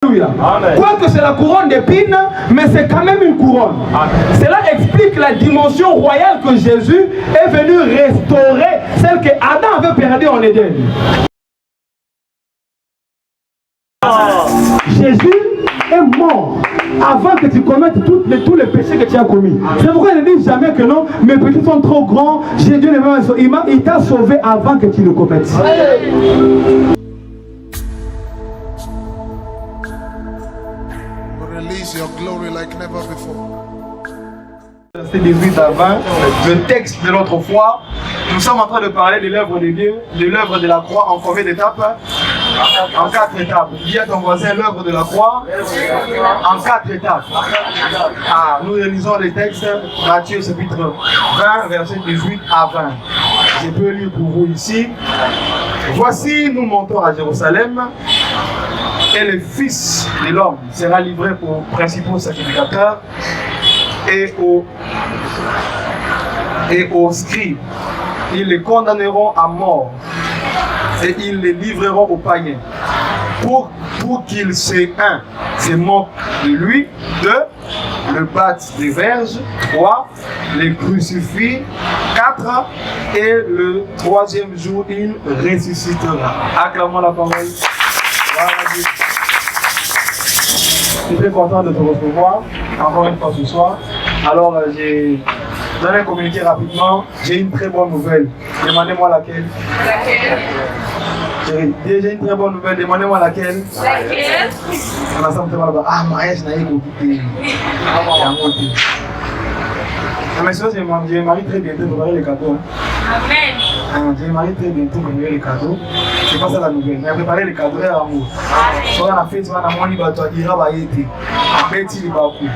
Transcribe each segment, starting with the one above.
Quoique c'est la couronne d'épines, mais c'est quand même une couronne. Cela explique la dimension royale que Jésus est venu restaurer, celle que Adam avait perdue en Éden. Jésus est mort avant que tu commettes tous les péchés que tu as commis. C'est pourquoi il ne dit jamais que non, mes péchés sont trop grands, Dieu ne m'a pas sauvé. Il t'a sauvé avant que tu le commettes. Release your glory like never before. Verset 18 à 20, le texte de notre foi. Nous sommes en train de parler de l'œuvre de Dieu, de l'œuvre de la croix en combien d'étapes? En 4 étapes. Dis à ton voisin l'œuvre de la croix en 4 étapes. Nous lisons les textes, Matthieu chapitre 20, verset 18 à 20. Je peux lire pour vous ici. Voici, nous montons à Jérusalem, et le Fils de l'homme sera livré aux principaux sacrificateurs et aux scribes. Ils les condamneront à mort et ils les livreront aux païens pour qu'ils se moquent de lui, 2, le battent des verges, 3, les crucifient, 4, et le 3e jour il ressuscitera. Acclamons la parole. Voilà Dieu. Je suis très content de te recevoir encore une fois ce soir. Alors j'ai donné un communiqué rapidement. J'ai une très bonne nouvelle. Demandez-moi laquelle. J'ai une très bonne nouvelle. Demandez-moi laquelle. On a simplement là-bas. Ah, mariage n'a écouté. Mais ça, j'ai marié très bientôt. Vous verrez les cadeaux. Amen. J'ai marié très bientôt. Vous verrez les cadeaux. C'est pas ça la nouvelle. Mais préparez les cadeaux et l'amour. Soit on a fait, soit on a moins libre, toi, il va y être. Après, il va beaucoup.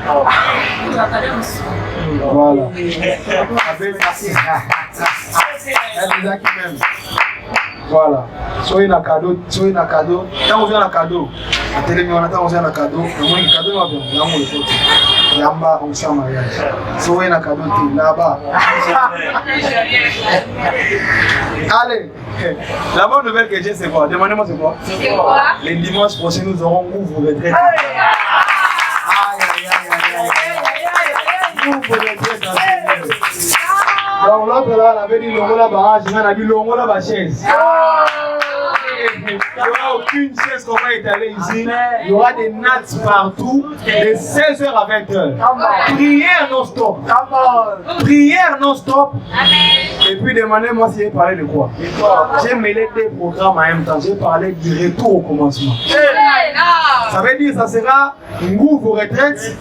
Voilà. Voilà. Soyez un cadeau, soyez un cadeau. Quand on vient un cadeau, la télé, on attend, on vient un cadeau. Le cadeau va bien. L'amour est fort. Yamba, on s'en mariage. Soyez un cadeau, là-bas. Allez. La bonne nouvelle que j'ai, c'est quoi? Demandez-moi c'est quoi? C'est quoi? Les dimanches prochains, nous aurons ouvre-retraite. Donc l'autre là, on avait dit l'ongo là-bas, on a dit l'ongo là-bas chaise. Il n'y aura aucune chaise qu'on va étaler ici. Il y aura des nattes partout, de 16h à 20h. Prière non-stop. Prière non-stop. Et puis demandez-moi si j'ai parlé de quoi. J'ai mêlé des programmes en même temps. J'ai parlé du retour au commencement. Ça veut dire que ça sera une vos retraites.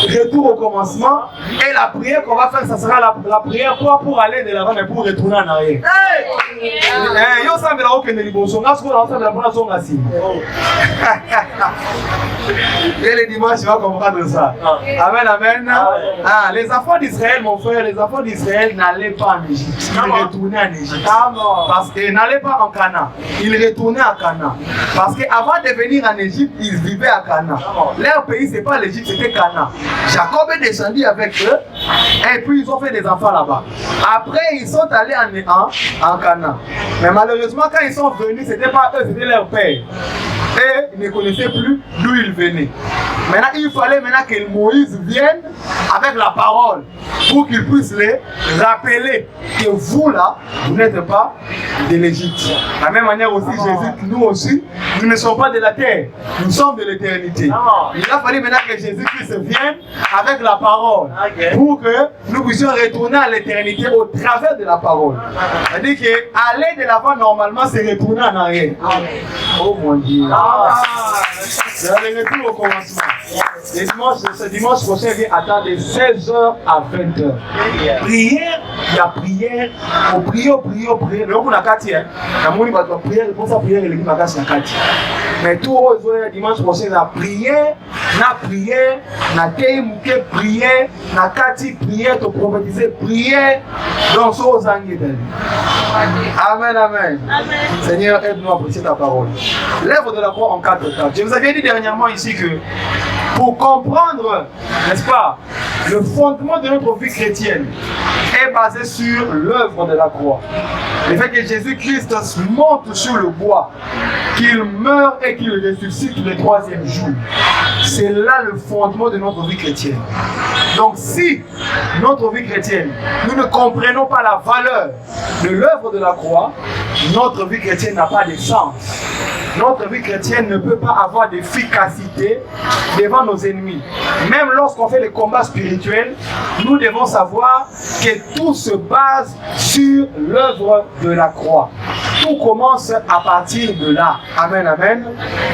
Retour au commencement, et la prière qu'on va faire, ça sera la prière pas pour aller de l'avant mais pour retourner en arrière. Yo semble là aucun niveau, son gars qu'on ensemble la bonne son assis. Et les dimanches, tu vas comprendre ça. Amen, amen. Les enfants d'Israël, mon frère, les enfants d'Israël n'allaient pas en Égypte. Ils retournaient en Égypte. Parce qu'ils n'allaient pas en Canaan. Ils retournaient à Canaan. Parce qu'avant de venir en Égypte, ils vivaient à Canaan. Leur pays, c'est pas l'Égypte, c'était Canaan. Jacob est descendu avec eux et puis ils ont fait des enfants là-bas. Après, ils sont allés en Canaan. Mais malheureusement, quand ils sont venus, c'était pas eux, c'était leur père. Et ils ne connaissaient plus d'où ils venaient. Maintenant, il fallait que Moïse vienne avec la parole pour qu'il puisse les rappeler que vous là, vous n'êtes pas de l'Égypte. De la même manière aussi, Jésus, nous aussi, nous ne sommes pas de la terre, nous sommes de l'éternité. Il a fallu maintenant que Jésus-Christ vienne avec la parole pour que nous puissions retourner à l'éternité au travers de la parole. C'est-à-dire qu'aller de l'avant normalement, c'est retourner en arrière. Oh mon Dieu. C'est le retour au commencement. Ce dimanche prochain, il vient attendre de 16h à 20h. Prière, il y a prière. On prie. Mais on a quatre. On a prière, pour ça, prière, il y a quatre. Mais tout le dimanche prochain, la prière na prière, na teimuke prière, na kati prière, te prophétiser prière dans ce aux Amen, amen. Amen. Seigneur, aide-nous à apprécier ta parole. L'œuvre de la croix en 4 étapes. Je vous avais dit dernièrement ici que pour comprendre, n'est-ce pas, le fondement de notre vie chrétienne est basé sur l'œuvre de la croix. Le fait que Jésus-Christ monte sur le bois, qu'il meurt et qu'il ressuscite le 3e jour. C'est là le fondement de notre vie chrétienne. Donc si notre vie chrétienne, nous ne comprenons pas la valeur de l'œuvre de la croix, notre vie chrétienne n'a pas de sens. Notre vie chrétienne ne peut pas avoir d'efficacité devant nos ennemis. Même lorsqu'on fait les combats spirituels, nous devons savoir que tout se base sur l'œuvre de la croix. Tout commence à partir de là. Amen, amen.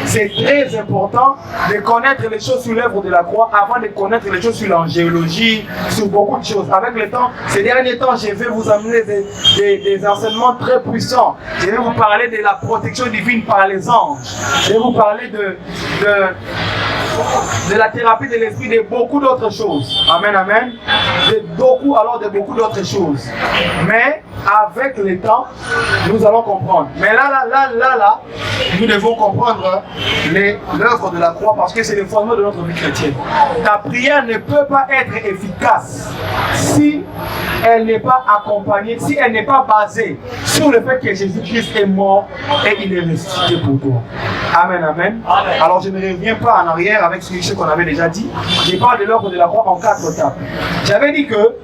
C'est très important de connaître les choses sur l'œuvre de la croix avant de connaître les choses sur l'angéologie, sur beaucoup de choses. Avec le temps, ces derniers temps, je vais vous amener des enseignements très puissants. Je vais vous parler de la protection divine par les anges. Je vais vous parler de la thérapie de l'esprit, de beaucoup d'autres choses. Amen, amen. De beaucoup d'autres choses. Mais avec le temps, nous allons comprendre. Mais là, nous devons comprendre l'œuvre de la croix parce que c'est le fondement de notre vie chrétienne. Ta prière ne peut pas être efficace si elle n'est pas accompagnée, si elle n'est pas basée sur le fait que Jésus-Christ est mort et il est ressuscité pour toi. Amen, amen. Alors je ne reviens pas en arrière avec ce qu'on avait déjà dit. Je parle de l'œuvre de la croix en 4 étapes. J'avais dit que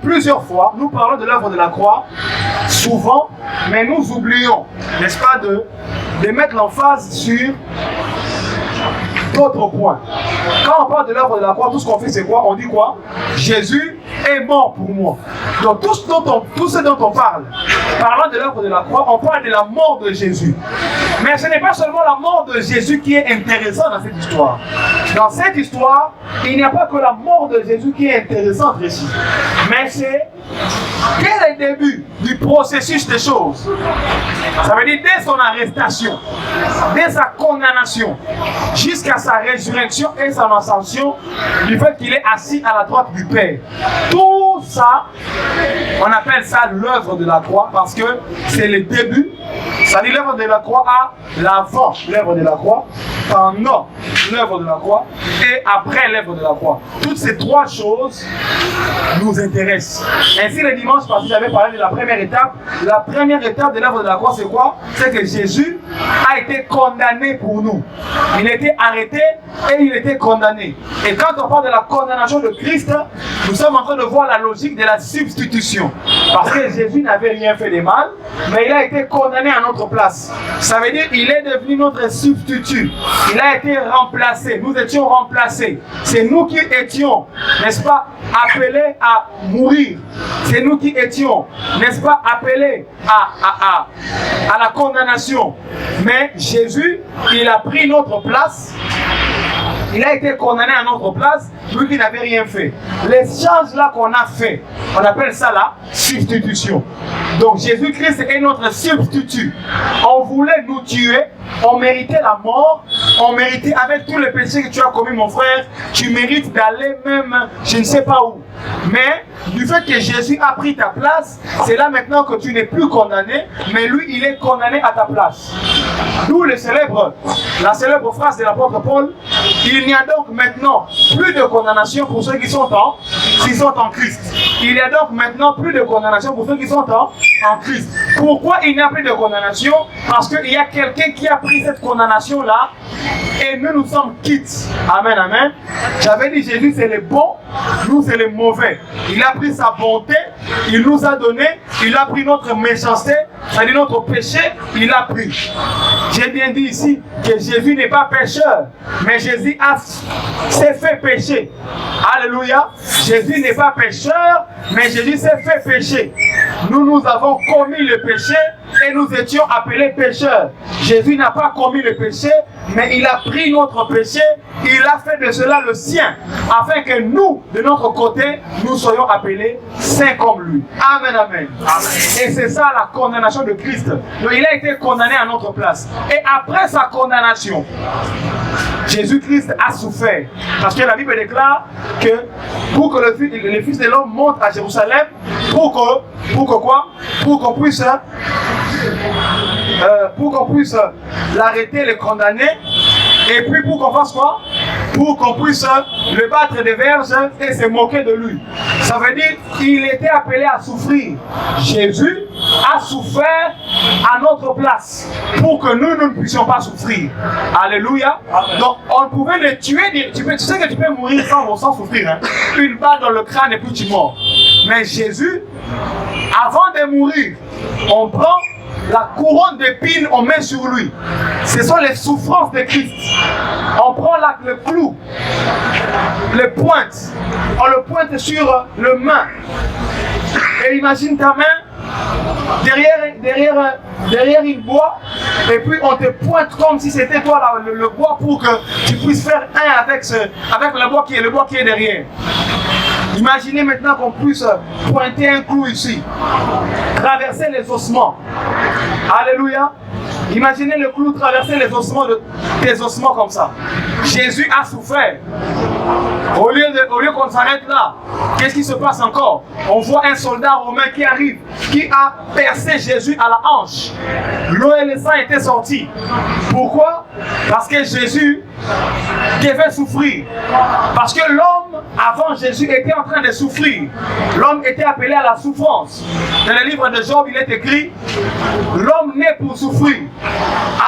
plusieurs fois, nous parlons de l'œuvre de la croix, souvent, mais nous oublions, n'est-ce pas, de mettre l'emphase sur d'autres points. Quand on parle de l'œuvre de la croix, tout ce qu'on fait, c'est quoi? On dit quoi? Jésus est mort pour moi. Donc tout ce dont on parle, parlant de l'œuvre de la croix, on parle de la mort de Jésus. Mais ce n'est pas seulement la mort de Jésus qui est intéressante dans cette histoire. Dans cette histoire, il n'y a pas que la mort de Jésus qui est intéressante ici. Mais c'est dès le début du processus des choses. Ça veut dire dès son arrestation, dès sa condamnation, jusqu'à sa résurrection et son ascension, du fait qu'il est assis à la droite du Père. Tout ça, on appelle ça l'œuvre de la croix parce que c'est le début. Ça dit l'œuvre de la croix à l'avant l'œuvre de la croix, pendant l'œuvre de la croix et après l'œuvre de la croix. Toutes ces 3 choses nous intéressent. Ainsi, le dimanche passé, j'avais parlé de la première étape. La première étape de l'œuvre de la croix, c'est quoi? C'est que Jésus a été condamné pour nous. Il a été arrêté et il a été condamné. Et quand on parle de la condamnation de Christ, nous sommes en train de voir la logique de la substitution. Parce que Jésus n'avait rien fait de mal, mais il a été condamné à notre place. Ça veut dire qu'il est devenu notre substitut. Il a été remplacé. Nous étions remplacés. C'est nous qui étions, n'est-ce pas, appelés à mourir. C'est nous qui étions, n'est-ce pas, appelés à la condamnation. Mais Jésus, il a pris notre place. Il a été condamné à notre place, lui qui n'avait rien fait. L'échange là qu'on a fait, on appelle ça la substitution. Donc Jésus-Christ est notre substitut. On voulait nous tuer, on méritait la mort, on méritait, avec tous les péchés que tu as commis mon frère, tu mérites d'aller même, je ne sais pas où. Mais du fait que Jésus a pris ta place, c'est là maintenant que tu n'es plus condamné, mais lui il est condamné à ta place. D'où la célèbre phrase de l'apôtre Paul, il n'y a donc maintenant plus de condamnation pour ceux qui sont en Christ. Il n'y a donc maintenant plus de condamnation pour ceux qui sont en Christ. Pourquoi il n'y a plus de condamnation? Parce qu'il y a quelqu'un qui a pris cette condamnation-là et nous sommes quittes. Amen, amen. J'avais dit Jésus c'est le bon, nous c'est le mauvais. Il a pris sa bonté, il nous a donné, il a pris notre méchanceté, c'est-à-dire notre péché, il l'a pris. J'ai bien dit ici que Jésus n'est pas pécheur, mais Jésus s'est fait pécher. Alléluia. Jésus n'est pas pécheur, mais Jésus s'est fait pécher. Nous avons commis le péché et nous étions appelés pécheurs. Jésus n'a pas commis le péché, mais il a pris notre péché, il a fait de cela le sien, afin que nous, de notre côté, nous soyons appelés saints comme lui. Amen, amen. Amen. Et c'est ça la condamnation de Christ. Donc, il a été condamné à notre place. Et après sa condamnation, Jésus-Christ a souffert. Parce que la Bible déclare que pour que le Fils de l'homme monte à Jérusalem, pour qu'on puisse l'arrêter, le condamner, et puis pour qu'on fasse quoi? Pour qu'on puisse le battre des verges et se moquer de lui. Ça veut dire qu'il était appelé à souffrir. Jésus a souffert à notre place pour que nous ne puissions pas souffrir. Alléluia. Donc on pouvait le tuer. Tu sais que tu peux mourir sans souffrir. Hein? Une balle dans le crâne et puis tu mors. Mais Jésus, avant de mourir, on prend la couronne d'épines, on met sur lui. Ce sont les souffrances de Christ. On prend le clou, le pointe, on le pointe sur le main. Et imagine ta main derrière une bois, et puis on te pointe comme si c'était toi le bois pour que tu puisses faire un avec le bois qui est derrière. Imaginez maintenant qu'on puisse pointer un clou ici, traverser les ossements. Alléluia. Imaginez le clou traverser les ossements des ossements comme ça. Jésus a souffert. Au lieu qu'on s'arrête là, qu'est-ce qui se passe encore? On voit un soldat romain qui arrive, qui a percé Jésus à la hanche. L'eau et le sang étaient sortis. Pourquoi? Parce que Jésus devait souffrir. Parce que l'homme, avant Jésus, était en train de souffrir. L'homme était appelé à la souffrance. Dans le livre de Job, il est écrit, l'homme naît pour souffrir.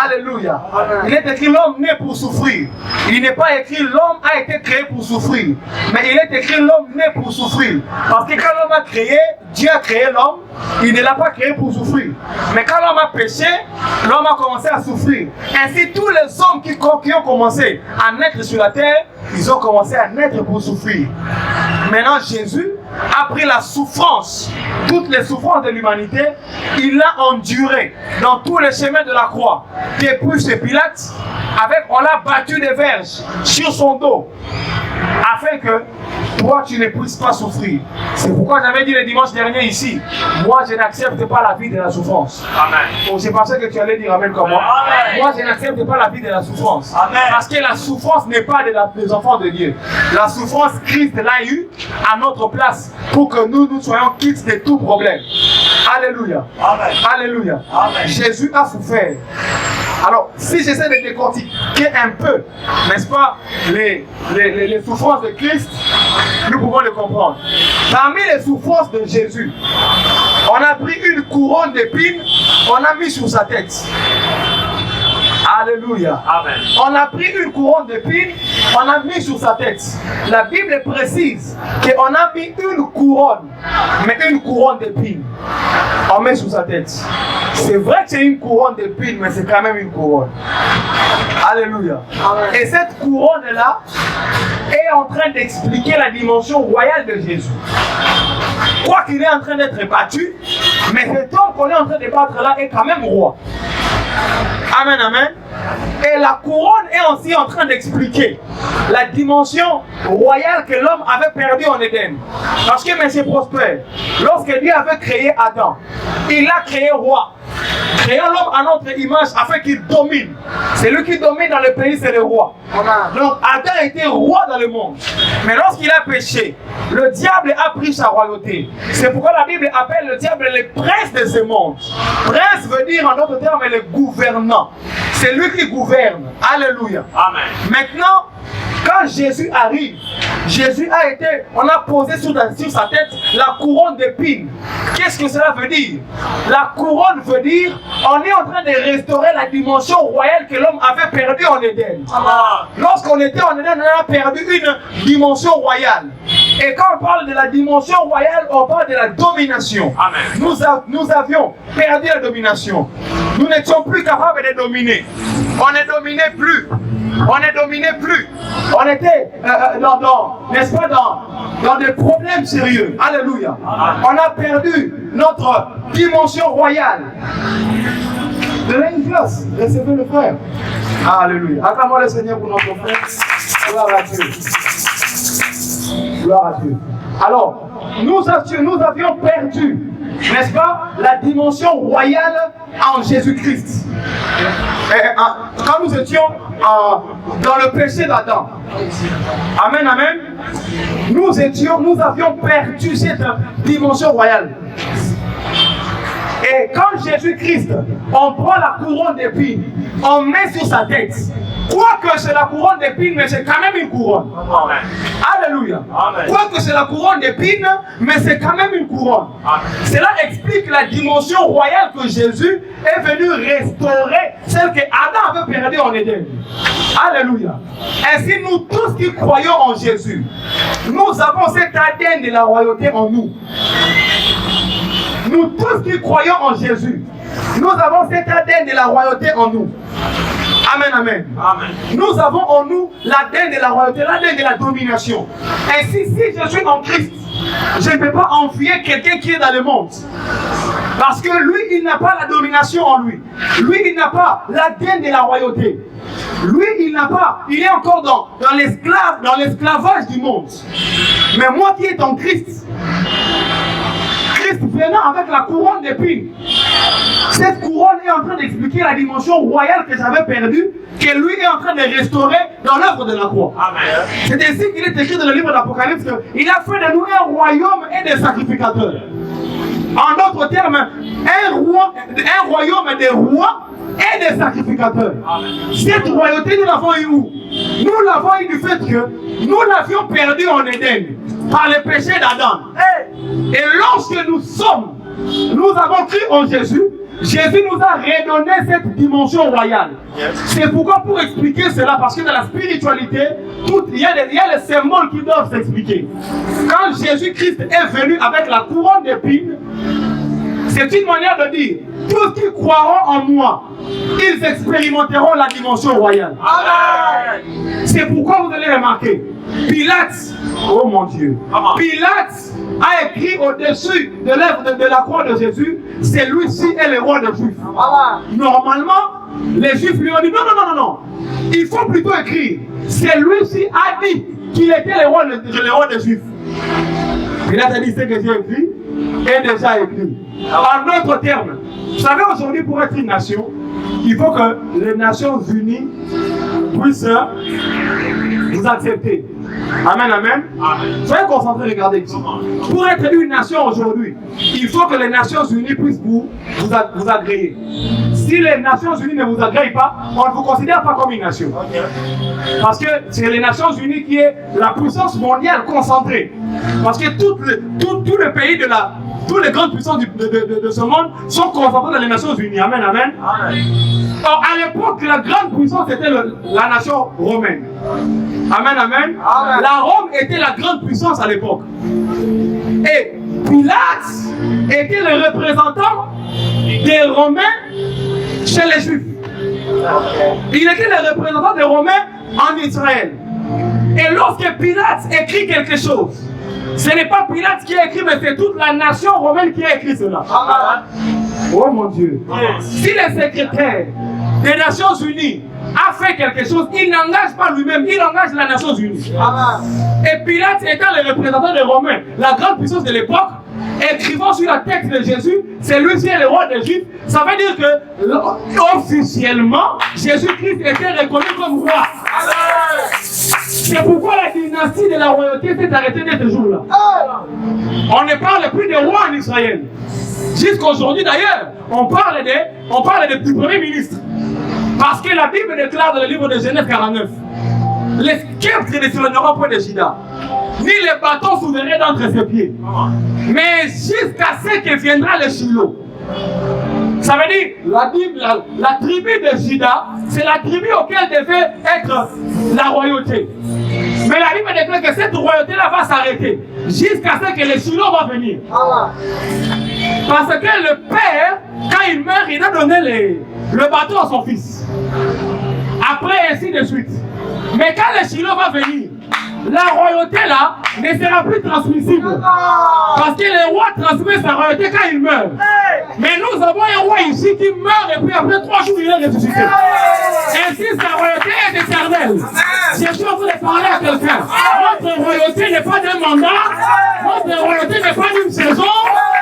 Alléluia. Il est écrit, l'homme naît pour souffrir. Il n'est pas écrit, l'homme a été créé pour souffrir. Mais il est écrit, l'homme naît pour souffrir. Parce que quand l'homme a créé, Dieu a créé l'homme, il ne l'a pas créé pour souffrir. Mais quand l'homme a péché, l'homme a commencé à souffrir. Ainsi, tous les hommes qui ont commencé à naître sur la terre, ils ont commencé à naître pour souffrir. Maintenant, Jésus a pris la souffrance, toutes les souffrances de l'humanité, il l'a enduré dans tous les chemins de la croix. Depuis chez Pilate, on l'a battu des verges sur son dos, afin que toi tu ne puisses pas souffrir. C'est pourquoi j'avais dit le dimanche dernier ici, moi je n'accepte pas la vie de la souffrance. Amen. Oh, j'ai pensé que tu allais dire amen comme moi. Amen. Moi je n'accepte pas la vie de la souffrance. Amen. Parce que la souffrance n'est pas des enfants de Dieu. La souffrance, Christ l'a eu à notre place pour que nous soyons quittes de tout problème. Alléluia. Amen. Alléluia. Amen. Jésus a souffert. Alors, si j'essaie de décortiquer un peu, n'est-ce pas, les souffrances de Christ, nous pouvons le comprendre. Parmi les souffrances de Jésus, on a pris une couronne d'épines, on a mis sur sa tête. Alléluia. Amen. On a pris une couronne d'épines, on a mis sur sa tête. La Bible précise qu'on a mis une couronne, mais une couronne d'épines. On met sur sa tête. C'est vrai que c'est une couronne d'épines, mais c'est quand même une couronne. Alléluia. Amen. Et cette couronne-là est en train d'expliquer la dimension royale de Jésus. Quoi qu'il est en train d'être battu, mais cet homme qu'on est en train de battre là est quand même roi. Amen, amen. Et la couronne est aussi en train d'expliquer la dimension royale que l'homme avait perdue en Éden. Parce que, M. Prosper, lorsque Dieu avait créé Adam, il l'a créé roi. Créons l'homme à notre image afin qu'il domine. C'est lui qui domine dans le pays, c'est le roi. Donc Adam était roi dans le monde. Mais lorsqu'il a péché, le diable a pris sa royauté. C'est pourquoi la Bible appelle le diable le prince de ce monde. Prince veut dire en d'autres termes le gouvernant. C'est lui qui gouverne. Alléluia. Amen. Maintenant, quand Jésus arrive, on a posé sur sa tête la couronne d'épines. Qu'est-ce que cela veut dire? La couronne veut dire, on est en train de restaurer la dimension royale que l'homme avait perdue en Éden. Lorsqu'on était en Éden, on a perdu une dimension royale. Et quand on parle de la dimension royale, on parle de la domination. Amen. Nous avions perdu la domination. Nous n'étions plus capables de dominer. On ne dominait plus. On ne dominait plus. On était n'est-ce pas, dans des problèmes sérieux. Alléluia. On a perdu notre dimension royale. Donnez une place. Recevez le frère. Alléluia. Acclamons le Seigneur pour notre frère. Gloire à Dieu. Gloire à Dieu. Alors, nous avions perdu, n'est-ce pas, la dimension royale en Jésus-Christ. Quand nous étions dans le péché d'Adam. Amen, amen. Nous avions perdu cette dimension royale. Et quand Jésus-Christ, on prend la couronne d'épines, on met sur sa tête. Quoique c'est la couronne d'épines, mais c'est quand même une couronne. Amen. Alléluia. Quoique c'est la couronne d'épines, mais c'est quand même une couronne. Amen. Cela explique la dimension royale que Jésus est venu restaurer, celle que Adam avait perdue en Éden. Alléluia. Ainsi, nous tous qui croyons en Jésus, nous avons cet ADN de la royauté en nous. Nous tous qui croyons en Jésus, nous avons cet ADN de la royauté en nous. Amen, amen. Amen. Nous avons en nous l'ADN de la royauté, l'ADN de la domination. Ainsi, si je suis en Christ, je ne peux pas envier quelqu'un qui est dans le monde. Parce que lui, il n'a pas la domination en lui. Lui, il n'a pas l'ADN de la royauté. Lui, il est encore dans l'esclavage du monde. Mais moi qui est en Christ, venant avec la couronne d'épines. Cette couronne est en train d'expliquer la dimension royale que j'avais perdue, que lui est en train de restaurer dans l'œuvre de la croix. C'est ainsi qu'il est écrit dans le livre d'Apocalypse qu'il a fait de nous un royaume et des sacrificateurs. En d'autres termes, un royaume des rois et des sacrificateurs. Cette royauté, nous l'avons eu où? Nous l'avons eu du fait que nous l'avions perdue en Éden par le péché d'Adam. Et lorsque nous avons cru en Jésus, Jésus nous a redonné cette dimension royale. C'est pourquoi, pour expliquer cela, parce que dans la spiritualité, il y a les symboles qui doivent s'expliquer. Quand Jésus-Christ est venu avec la couronne d'épines, c'est une manière de dire, tous qui croiront en moi, ils expérimenteront la dimension royale. C'est pourquoi vous allez remarquer, Pilate, oh mon Dieu, Pilate a écrit au-dessus de l'œuvre de la croix de Jésus, c'est lui-ci est le roi des Juifs. Normalement, les Juifs lui ont dit non, il faut plutôt écrire, c'est lui-ci a dit qu'il était le roi des Juifs. Pilate a dit ce que j'ai écrit est déjà écrit. En d'autres termes, vous savez, aujourd'hui, pour être une nation, il faut que les Nations Unies puissent vous accepter. Amen, amen. Soyez concentrés, regardez ici. Pour être une nation aujourd'hui, il faut que les Nations Unies puissent vous agréer. Si les Nations Unies ne vous agréent pas, on ne vous considère pas comme une nation. Parce que c'est les Nations Unies qui est la puissance mondiale concentrée. Parce que tous les pays toutes les grandes puissances de ce monde sont concentrées dans les Nations Unies. Amen, amen. Or, à l'époque, la grande puissance était la nation romaine. Amen, amen. La Rome était la grande puissance à l'époque. Et Pilate était le représentant des Romains chez les Juifs. Il était le représentant des Romains en Israël. Et lorsque Pilate écrit quelque chose, ce n'est pas Pilate qui a écrit, mais c'est toute la nation romaine qui a écrit cela. Oh mon Dieu. Si le secrétaire des Nations Unies a fait quelque chose, il n'engage pas lui-même, il engage la Nations Unies. Et Pilate étant le représentant des Romains, la grande puissance de l'époque, écrivant sur la tête de Jésus, c'est lui qui est le roi des Juifs. Ça veut dire que officiellement, Jésus-Christ était reconnu comme roi. C'est pourquoi la dynastie de la royauté s'est arrêtée dès ce jour-là. On ne parle plus de roi en Israël. Jusqu'aujourd'hui d'ailleurs, on parle du premier ministre. Parce que la Bible déclare dans le livre de Genèse 49, les sceptres ne s'éloigneront point de Juda, ni les bâtons souverains d'entre ses pieds. Mais jusqu'à ce que viendra le Shiloh. Ça veut dire, la tribu de Juda, c'est la tribu auquel devait être la royauté. Mais la Bible déclare que cette royauté-là va s'arrêter jusqu'à ce que le Shiloh va venir. Parce que le père, quand il meurt, il a donné le bâton à son fils. Après, ainsi de suite. Mais quand le Shiloh va venir, la royauté là ne sera plus transmissible. Parce que le roi transmet sa royauté quand il meurt. Mais nous avons un roi ici qui meurt et puis après 3 jours il est ressuscité. Ainsi sa royauté est éternelle. Je suis en train de parler à quelqu'un. Notre royauté n'est pas d'un mandat. Notre royauté n'est pas d'une saison.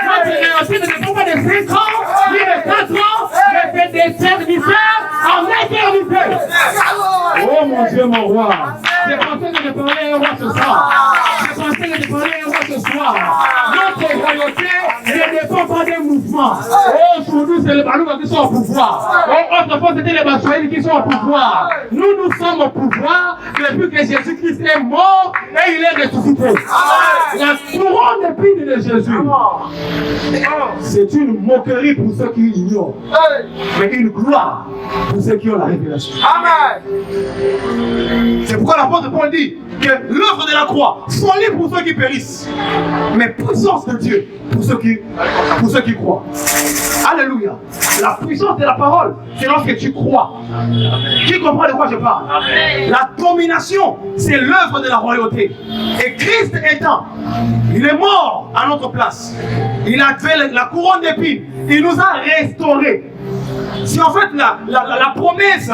Notre royauté ne dépend pas de 5 ans, ni de 4 ans, mais c'est des serviteurs en éternité. Oh mon Dieu, mon roi. J'ai pensé de te parler à un roi ce soir. J'ai pensé de te parler à un roi ce soir. Notre royauté ne dépend pas des mouvements. Oh, aujourd'hui, c'est les Balouba qui sont au pouvoir. Oh, autrefois, c'était les Bassouaïs qui sont au pouvoir. Nous sommes au pouvoir depuis que Jésus-Christ est mort et il est ressuscité. La couronne d'épines de Jésus, c'est une moquerie pour ceux qui ignorent, mais une gloire pour ceux qui ont la révélation. Amen. C'est pourquoi l'apôtre Paul dit que l'œuvre de la croix, folie pour ceux qui périssent, mais puissance de Dieu pour ceux qui croient. Alléluia. La puissance de la parole, c'est lorsque tu crois. Qui comprend de quoi je parle? La domination, c'est l'œuvre de la royauté. Et Christ étant, il est mort à notre place. Il a fait la couronne d'épines. Il nous a restaurés. Si en fait la promesse,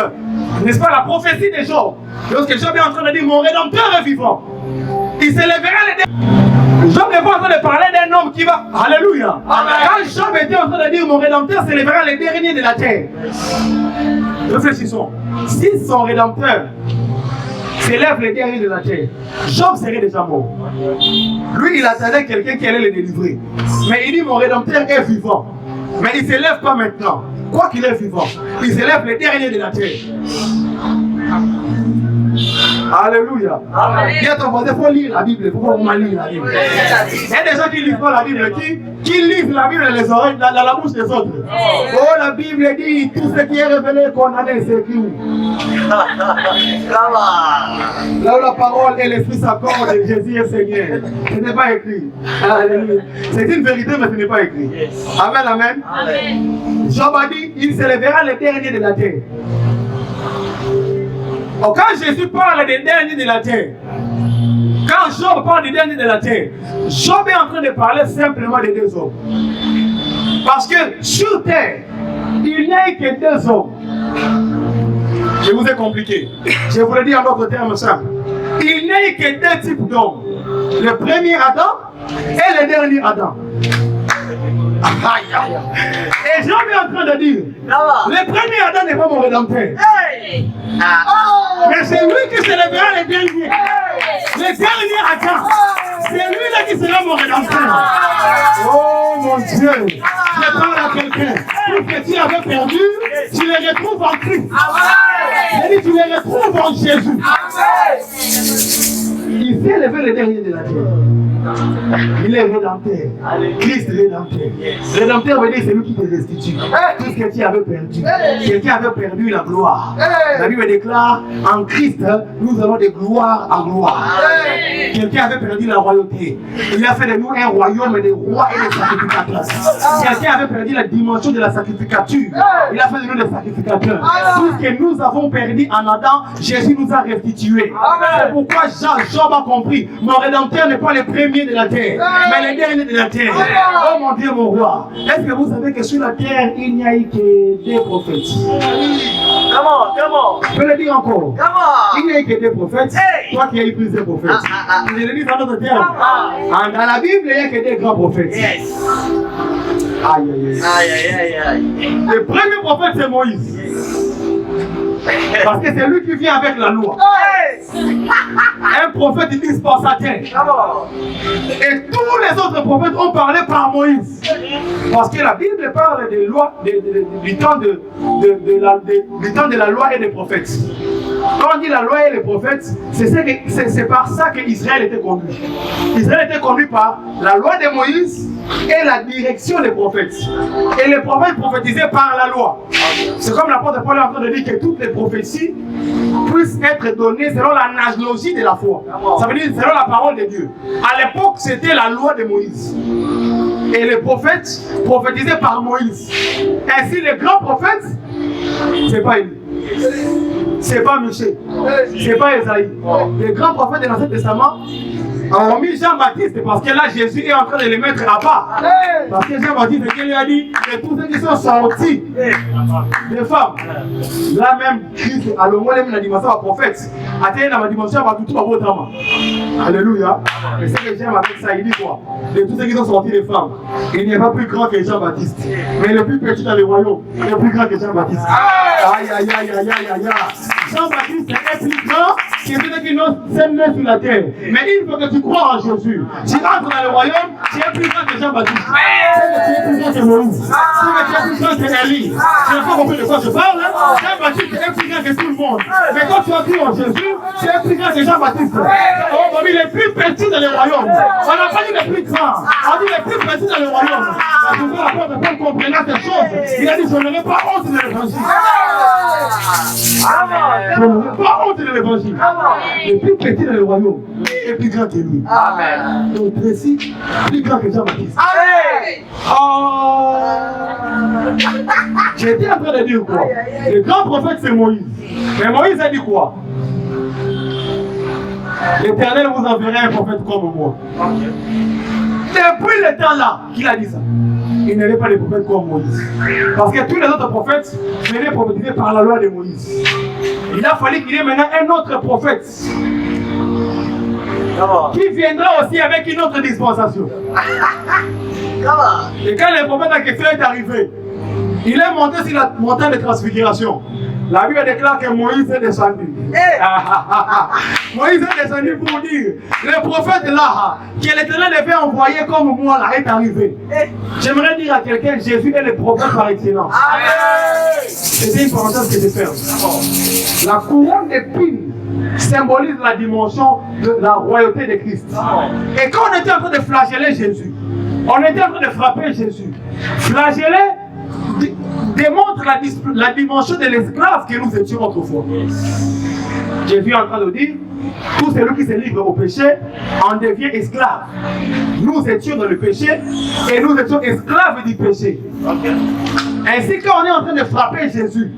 n'est-ce pas, la prophétie des Job, lorsque Job est en train de dire mon rédempteur est vivant, il s'élèvera les derniers. Job n'est pas en train de parler d'un homme qui va. Alléluia. Amen. Quand Job était en train de dire mon rédempteur s'élèvera les derniers de la terre. Réfléchissons. Si son rédempteur s'élève les derniers de la terre, Job serait déjà mort. Lui, il attendait quelqu'un qui allait le délivrer. Mais il dit mon rédempteur est vivant. Mais il ne s'élève pas maintenant. Quoi qu'il est vivant, il s'élève les derniers de la terre. Alléluia. Viens ton voisin, il faut lire la Bible. Pourquoi vous m'allez lire la Bible? Il y a des gens qui ne lisent pas la Bible, qui lisent la Bible dans les oreilles, dans la bouche des autres. Oh, la Bible dit tout ce qui est révélé est condamné, c'est écrit. Là où la parole et l'esprit s'accordent, Jésus est Seigneur. Ce n'est pas écrit. Alléluia. C'est une vérité, mais ce n'est pas écrit. Amen, amen. Job a dit, il s'élèvera les derniers de la terre. Oh, quand Jésus parle des derniers de la terre, quand Job parle des derniers de la terre, Job est en train de parler simplement des 2 hommes. Parce que sur terre, il n'y a que 2 hommes. Je vous ai compliqué. Je vous le dis en d'autres termes simples. Il n'y a que 2 types d'hommes. Le premier Adam et le dernier Adam. Et Job est en train de dire, le premier Adam n'est pas mon rédempteur. Mais c'est lui qui s'élèvera les derniers. Le dernier Adam, c'est lui-là qui sera mon rédempteur. Oh mon Dieu, je parle à quelqu'un. Tout ce que tu avais perdu, tu le retrouves en Christ. Je dis, tu le retrouves en Jésus. Il s'est élevé le dernier de la terre. Il est rédempteur. Christ rédempteur. Rédempteur veut dire c'est lui qui te restitue tout ce que tu avais perdu. Quelqu'un avait perdu la gloire. La Bible déclare en Christ, nous avons de gloire en gloire. Quelqu'un avait perdu la royauté. Il a fait de nous un royaume des rois et des sacrificateurs. Quelqu'un avait perdu la dimension de la sacrificature. Il a fait de nous des sacrificateurs. Tout ce que nous avons perdu en Adam, Jésus nous a restitué. C'est pourquoi Job a compris. Mon rédempteur n'est pas le premier de la terre, mais le dernier de la terre. Oh mon Dieu, mon roi. Est-ce que vous savez que sur la terre, il n'y a eu que 2 prophètes? Comment? Je peux le dire encore. Il n'y a eu que 2 prophètes. Toi qui as eu plusieurs prophètes. Je le dis dans notre terme. Dans la Bible, il n'y a que 2 grands prophètes. Aïe, aïe, aïe. Le premier prophète, c'est Moïse. Parce que c'est lui qui vient avec la loi. Un prophète dispensateur. Et tous les autres prophètes ont parlé par Moïse. Parce que la Bible parle des lois, du temps de la loi et des prophètes. Quand on dit la loi et les prophètes, c'est par ça qu'Israël était conduit. Israël était conduit par la loi de Moïse et la direction des prophètes. Et les prophètes prophétisaient par la loi. C'est comme l'apôtre Paul est en train de dire que toutes les prophéties puissent être données selon la analogie de la foi. Ça veut dire selon la parole de Dieu. À l'époque, c'était la loi de Moïse. Et les prophètes prophétisaient par Moïse. Ainsi, les grands prophètes, c'est pas lui. c'est pas Michel, c'est pas Esaïe. Les grands prophètes de l'Ancien Testament ont mis Jean-Baptiste parce que là Jésus est en train de les mettre à part. Parce que Jean-Baptiste, il lui a dit que tous ceux qui sont sortis des femmes, là même Christ, à le moins même la dimension de prophète, atteint dans ma dimension à tout à votre âme. Alléluia. Mais ce que j'aime avec ça, il dit quoi? De tous ceux qui sont sortis des femmes, il n'y a pas plus grand que Jean-Baptiste. Mais le plus petit dans le royaume, il est plus grand que Jean-Baptiste. Aïe, aïe, aïe, aïe, aïe, aïe. Jean-Baptiste est plus grand que ceux qui n'ont semé sur la terre. Mais il faut que tu crois en Jésus. Tu rentres dans le royaume, tu es plus grand que Jean-Baptiste. Tu es plus grand que Moïse. Tu es plus grand que Élie. Tu n'as pas compris de quoi je parle. Jean-Baptiste est plus grand que tout le monde. Mais quand tu as cru en Jésus, tu es plus grand que Jean-Baptiste. Oh, il est plus petit dans le royaume. On n'a pas dit le plus grand. On dit le plus petit dans le royaume. Je veux la porte de Paul comprenant ces choses. Il a dit, je n'aurai pas honte de l'évangile. Je n'aurai pas honte de l'évangile. Le plus petit dans le royaume est plus grand que lui. Amen. Donc précis, plus grand que Jean-Baptiste. J'étais en train de dire quoi? Le grand prophète c'est Moïse. Mais Moïse a dit quoi? L'Éternel vous enverra un prophète comme moi. Depuis le temps là qu'il a dit ça, il n'y avait pas de prophète comme Moïse. Parce que tous les autres prophètes venaient prophétiser par la loi de Moïse. Il a fallu qu'il y ait maintenant un autre prophète qui viendra aussi avec une autre dispensation. Et quand le prophète en question est arrivé, il est monté sur la montagne de transfiguration. La Bible déclare que Moïse est descendu. Moïse est descendu pour dire, le prophète là, que l'Éternel devait envoyer comme moi là, est arrivé. J'aimerais dire à quelqu'un, Jésus est le prophète par excellence. C'était une parenthèse que je fais. La couronne d'épines symbolise la dimension de la royauté de Christ. Et quand on était en train de flageller Jésus, on était en train de frapper Jésus. Flageller démontre la dimension de l'esclave que nous étions autrefois. Jésus est en train de dire, tout celui qui se livre au péché en devient esclave. Nous étions dans le péché et nous étions esclaves du péché. Ainsi quand on est en train de frapper Jésus,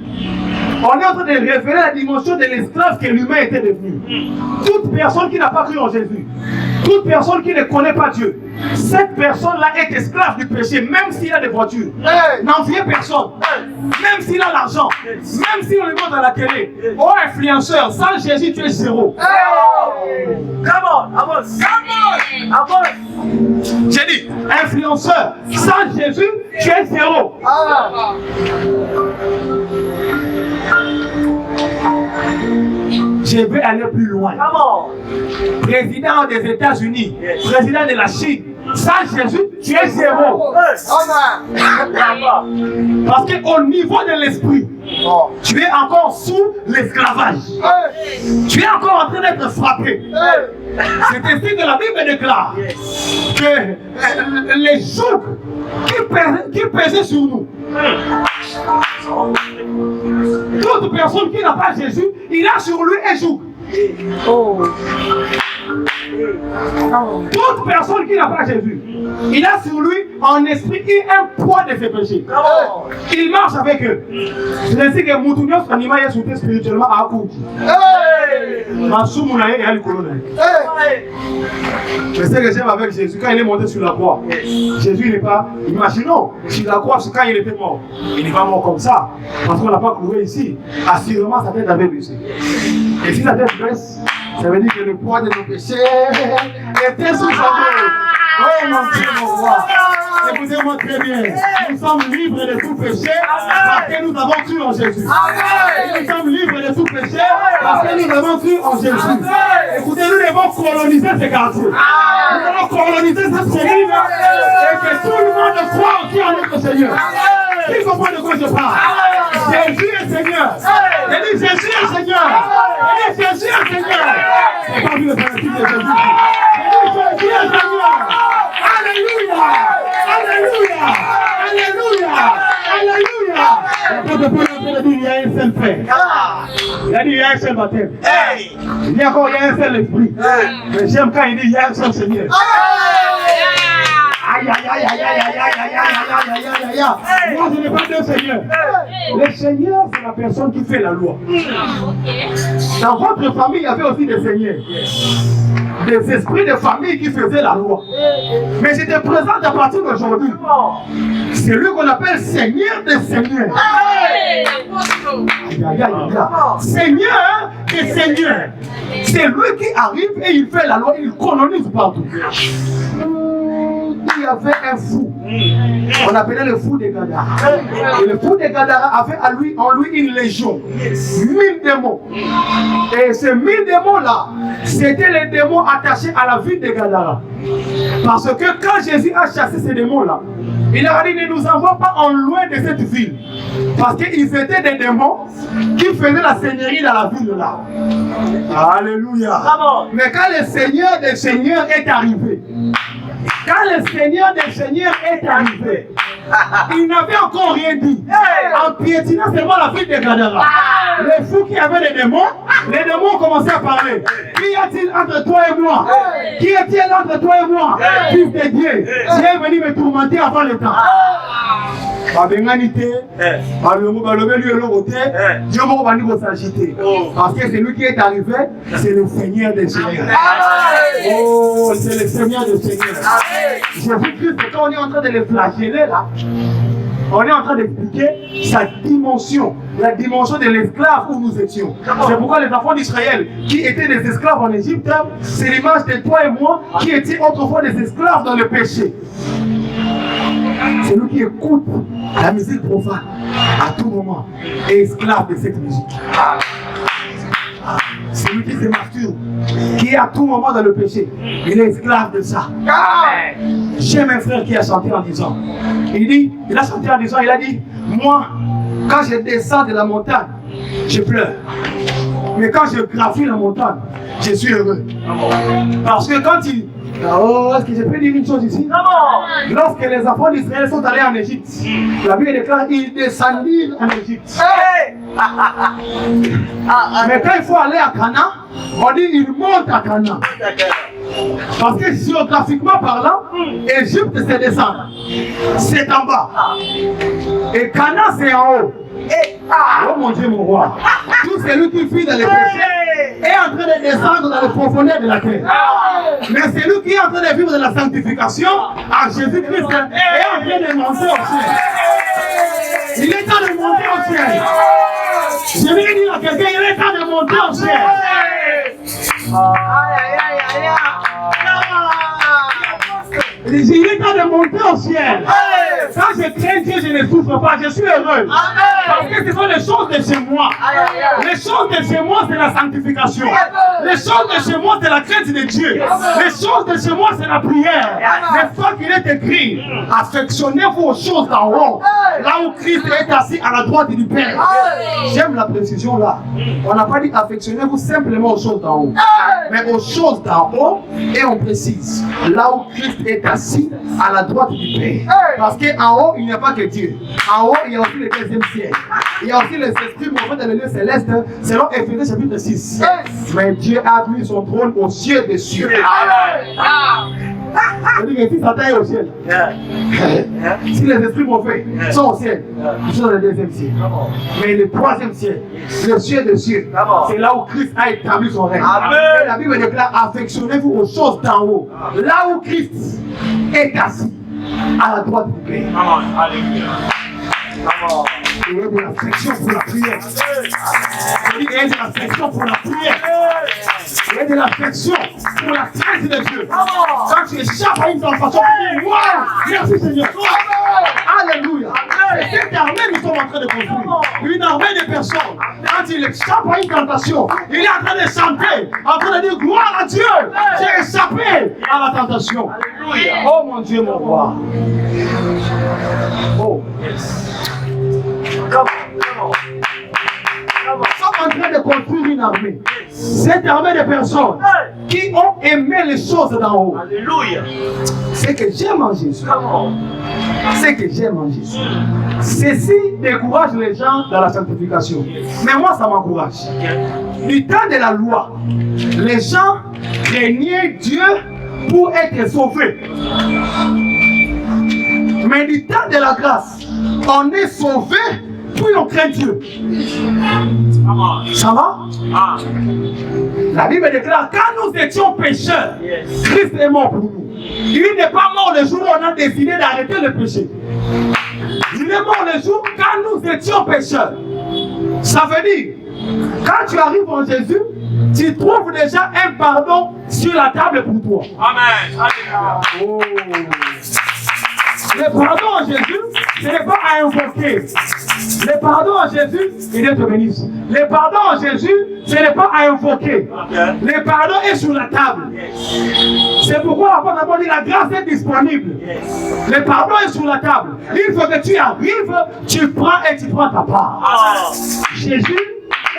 on est en train de révéler la dimension de l'esclave que l'humain était devenu. Toute personne qui n'a pas cru en Jésus, toute personne qui ne connaît pas Dieu, cette personne-là est esclave du péché, même s'il a des voitures. N'enviez personne. Même s'il a l'argent. Même si on le montre à la télé. Oh, influenceur, sans Jésus, tu es zéro. Come on, avance. J'ai dit, influenceur, sans Jésus, tu es zéro. Je vais aller plus loin. Président des États-Unis, président de la Chine, sans Jésus, tu es zéro. Parce qu'au niveau de l'esprit, tu es encore sous l'esclavage. Tu es encore en train d'être frappé. C'est ainsi que la Bible déclare que les jougs qui pesaient sur nous, toute personne qui n'a pas Jésus, il a sur lui un joug. Toute personne qui n'a pas Jésus, il a sur lui en esprit un poids de ses péchés. Il marche avec eux. C'est ainsi que Moutounios Kanima est sauté spirituellement à Akouti. Masoumouna est à l'Ikolone. Mais ce que j'aime avec Jésus, quand il est monté sur la croix, Jésus n'est pas, imaginons, sur la croix, quand il était mort, il n'est pas mort comme ça, parce qu'on n'a pas cloué ici. Assurément, sa tête avait baissé. Et si sa tête baisse, ça veut dire que le poids de nos péchés était sous sa main. Oh mon Dieu, mon roi. Écoutez-moi très bien. Nous sommes libres de tout péché parce que nous avons cru en Jésus. Nous sommes libres de tout péché parce que nous avons cru en Jésus. Écoutez, nous devons coloniser ces quartiers. Nous devons coloniser cette commune et que tout le monde croit aussi en notre Seigneur. Qui comprend de quoi je parle? Jésus est Seigneur. Il dit Jésus est Seigneur. Il dit Jésus est Seigneur. C'est pas vu le principe de Jésus. Il dit Jésus est Seigneur. Alléluia. Alléluia. Alléluia. Alléluia. Quand le Père a dit il y a un seul Père. Il a dit il y a un seul baptême. Il dit encore il y a un seul esprit. Mais j'aime quand il dit il y a un seul Seigneur. Aïe, Moi, je n'ai pas de Seigneur. Le Seigneur, c'est la personne qui fait la loi. Dans votre famille, il y avait aussi des seigneurs. Des esprits de famille qui faisaient la loi. Mais je te présente à partir d'aujourd'hui. C'est lui qu'on appelle Seigneur des Seigneurs. Seigneur des Seigneurs. C'est lui qui arrive et il fait la loi, il colonise partout. Il y avait un fou. On appelait le fou de Gadara. Et le fou de Gadara avait en lui une légion. 1000 démons. Et ces 1000 démons-là, c'était les démons attachés à la ville de Gadara. Parce que quand Jésus a chassé ces démons-là, il a dit, ne nous envoie pas en loin de cette ville. Parce qu'ils étaient des démons qui faisaient la seigneurie dans la ville-là. Alléluia. Mais quand le Seigneur des Seigneurs est arrivé, est arrivé, il n'avait encore rien dit. En piétinant seulement la ville de Gadara. Les fous qui avaient les démons ont commencé à parler. Qu'y a-t-il entre toi et moi? Qu'y a-t-il entre toi et moi? Fils de Dieu, tu es venu me tourmenter avant le temps. Parce que c'est lui qui est arrivé, c'est le Seigneur des Seigneurs. Oh, c'est le Seigneur des Seigneurs. Jésus-Christ, quand on est en train de le flageller là, on est en train d'expliquer sa dimension, la dimension de l'esclave où nous étions. C'est pourquoi les enfants d'Israël qui étaient des esclaves en Égypte, c'est l'image de toi et moi qui étions autrefois des esclaves dans le péché. C'est lui qui écoute la musique profane à tout moment et esclave de cette musique. C'est lui qui se masturbe, qui est à tout moment dans le péché. Il est esclave de ça. J'ai un frère qui a chanté en disant, il a chanté en disant, il a dit, moi, quand je descends de la montagne, je pleure. Mais quand je gravis la montagne, je suis heureux. Parce que quand il... Oh, est-ce que je peux dire une chose ici? Lorsque les enfants d'Israël sont allés en Égypte, la Bible déclare qu'ils descendirent en Égypte. Mais quand il faut aller à Canaan, on dit qu'ils montent à Canaan. Parce que géographiquement parlant, Égypte c'est descendre. C'est en bas. Et Canaan c'est en haut. Oh mon Dieu, mon roi. Tout celui qui fuit dans les péchés est en train de descendre dans les profondeurs de la terre. Mais celui qui est en train de vivre de la sanctification, à Jésus-Christ, est en train de monter au ciel. Il est temps de monter au ciel. Je vais dire à quelqu'un, il est temps de monter au ciel. Il est temps de monter au ciel. Quand je crains Dieu, je ne souffre pas, je suis heureux. Parce que ce sont les choses de chez moi. Les choses de chez moi, c'est la sanctification. Les choses de chez moi, c'est la crainte de Dieu. Les choses de chez moi, c'est la prière. Mais fois qu'il est écrit, affectionnez-vous aux choses d'en haut, là où Christ est assis à la droite du Père. J'aime la précision là. On n'a pas dit affectionnez-vous simplement aux choses d'en haut, mais aux choses d'en haut, et on précise, là où Christ est assis à la droite du Père. Parce qu'en haut, il n'y a pas que Dieu. En haut, il y a aussi le deuxième ciel. Il y a aussi les esprits mauvais dans le lieu céleste, selon Éphésiens chapitre 6. Mais Dieu a mis son trône aux cieux des cieux. C'est-à-dire que si Satan est au ciel, si les esprits mauvais sont au ciel, ils sont dans le deuxième ciel. Mais le troisième ciel, le ciel des cieux, c'est là où Christ a établi son règne. Et la Bible déclare, affectionnez-vous aux choses d'en haut, là où Christ est assis à la droite du Père. Il y a de l'affection pour la prière. Il y a de l'affection pour la prière. Il y a de l'affection pour la crainte de Dieu. Quand tu échappes à une tentation, tu dis, wow, merci Seigneur. Alléluia. C'est cette armée que nous sommes en train de construire. Une armée de personnes. Quand il échappe à une tentation, il est en train de chanter, en train de dire, gloire à Dieu. J'ai échappé à la tentation. Alléluia. Oh mon Dieu, mon roi. Oh. Nous sommes en train de construire une armée. Cette armée de personnes qui ont aimé les choses d'en haut. Alléluia. C'est que j'aime en Jésus. C'est que j'aime en Jésus. Ceci décourage les gens dans la sanctification. Mais moi, ça m'encourage. Du temps de la loi, les gens craignaient Dieu pour être sauvés. Mais du temps de la grâce, on est sauvé, puis on craint Dieu. Ça va? La Bible déclare, quand nous étions pécheurs, Christ est mort pour nous. Il n'est pas mort le jour où on a décidé d'arrêter le péché. Il est mort le jour quand nous étions pécheurs. Ça veut dire, quand tu arrives en Jésus, tu trouves déjà un pardon sur la table pour toi. Amen. Oh. Le pardon en Jésus, ce n'est pas à invoquer. Le pardon en Jésus, il est te bénir. Le pardon en Jésus, ce n'est pas à invoquer. Le pardon est sur la table. C'est pourquoi l'apôtre Paul dit la grâce est disponible. Le pardon est sur la table. Il faut que tu arrives, tu prends et tu prends ta part. Jésus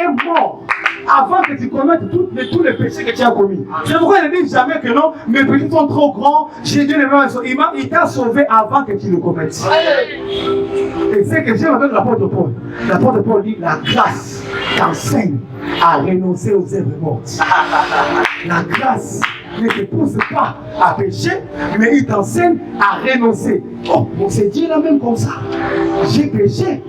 est mort avant que tu commettes tous les péchés que tu as commis. C'est pourquoi il ne dit jamais que non, mes péchés sont trop grands, Jésus n'est pas sauvé. Il t'a sauvé avant que tu le commettes. Et c'est que j'aime avec l'apôtre Paul. L'apôtre Paul dit la grâce t'enseigne à renoncer aux œuvres mortes. La grâce ne te pousse pas à pécher, mais il t'enseigne à renoncer. Oh, on s'est dit là même comme ça. J'ai péché,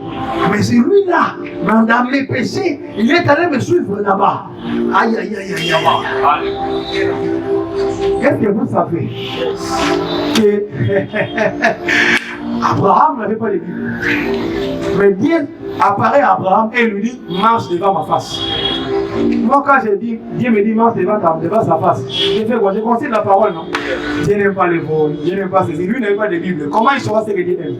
mais celui-là, dans mes péchés, il est allé me suivre là-bas. Aïe, aïe, aïe, aïe, aïe. Qu'est-ce que vous savez? Que Abraham n'avait pas de Bible. Mais Dieu apparaît à Abraham et lui dit, marche devant ma face. Moi, quand je dis, Dieu me dit, marche devant sa face, je fais quoi? Je considère la parole, non? Dieu n'aime pas les vols, Dieu n'aime pas ceci, lui n'aime pas de Bible. Comment il saura ce que Dieu aime?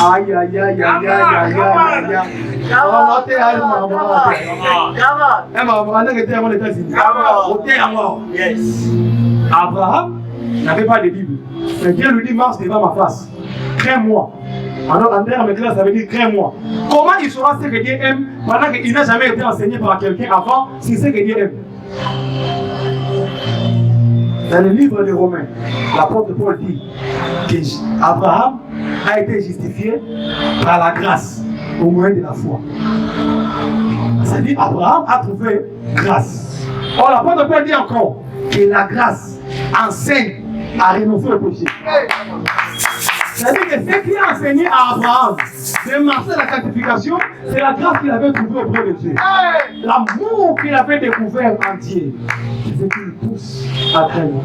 Aïe, aïe, aïe, aïe, aïe, aïe, aïe, aïe. Abraham n'avait pas de Bible. Mais Dieu lui dit, marche devant ma face. Crains-moi. Alors en termes clairs, ça veut dire crains-moi. Comment il saura ce que Dieu aime pendant qu'il n'a jamais été enseigné par quelqu'un avant, c'est ce que Dieu aime? Dans le livre de Romains, l'apôtre Paul dit qu'Abraham a été justifié par la grâce au moyen de la foi. C'est-à-dire Abraham a trouvé grâce. Or l'apôtre Paul dit encore que la grâce enseigne à renoncer au péché. C'est-à-dire que ce qui a enseigné à Abraham de marcher la sanctification, c'est la grâce qu'il avait trouvée auprès de Dieu. L'amour qu'il avait découvert entier, c'est ce qui le pousse à craindre.